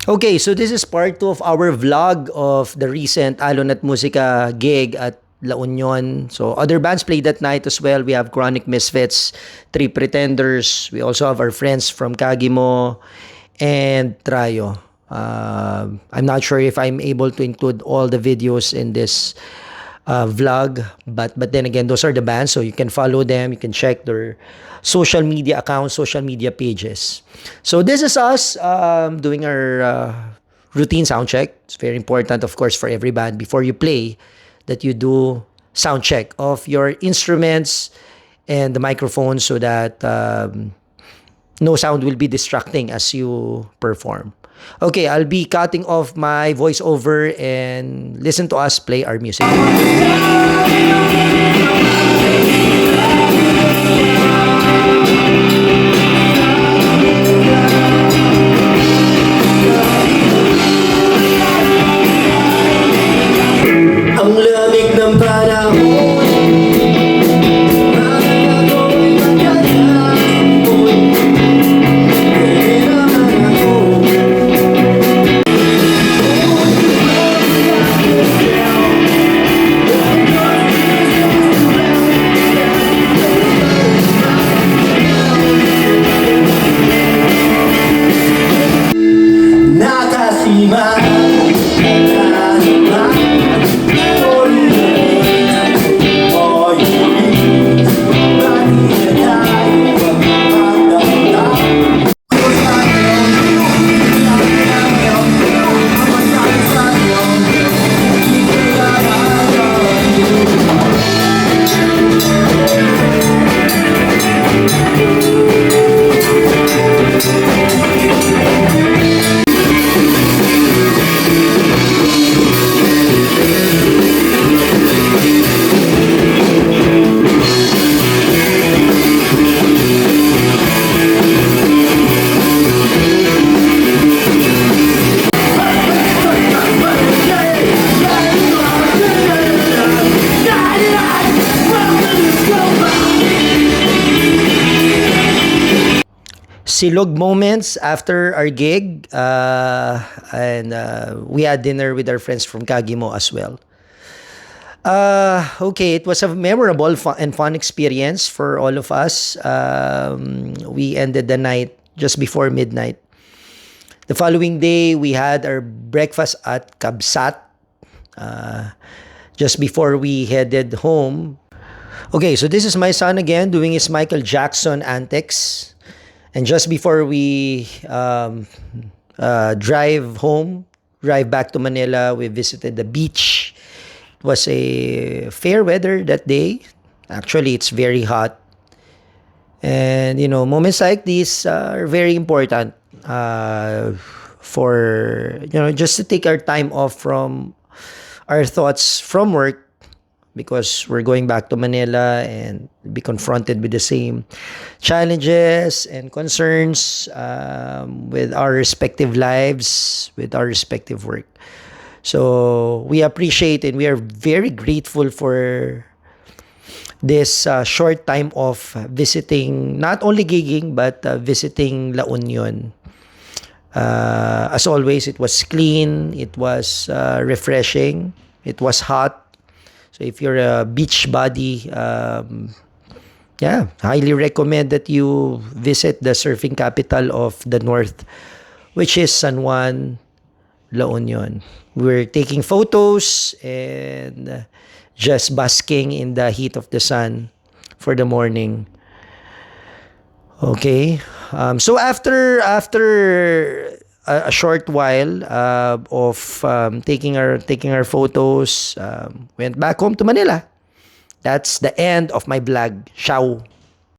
Okay, so this is part 2 of our vlog of the recent Alon at Musika gig at La Union. So other bands played that night as well. We have Chronic Misfits, Three Pretenders. We also have our friends from Kagimo and Trayo. I'm not sure if I'm able to include all the videos in this vlog, but then again, those are the bands, so you can follow them, you can check their social media accounts, social media pages. So this is us doing our routine sound check. It's very important, of course, for every band before you play that you do sound check of your instruments and the microphone so that no sound will be distracting as you perform. Okay, I'll be cutting off my voiceover and listen to us play our music. Ang lamig ng panahon, akala ko'y magkakapon. Hindi naman ako. Nakasima Silog moments after our gig, and we had dinner with our friends from Kagimo as well. Okay, it was a memorable and fun experience for all of us. We ended the night just before midnight. The following day, we had our breakfast at Kabsat just before we headed home. Okay, so this is my son again doing his Michael Jackson antics. And just before we drive back to Manila, we visited the beach. It was a fair weather that day. Actually, it's very hot. And, you know, moments like these are very important for, you know, just to take our time off from our thoughts from work because we're going back to Manila and be confronted with the same challenges and concerns with our respective lives, with our respective work. So we appreciate and we are very grateful for this short time of visiting, not only gigging, but visiting La Union. As always, it was clean, it was refreshing, it was hot. So if you're a beach body, highly recommend that you visit the surfing capital of the north, which is San Juan, La Union. We're taking photos and just basking in the heat of the sun for the morning. Okay. So after a short while of taking our photos, went back home to Manila. That's the end of my vlog. Ciao.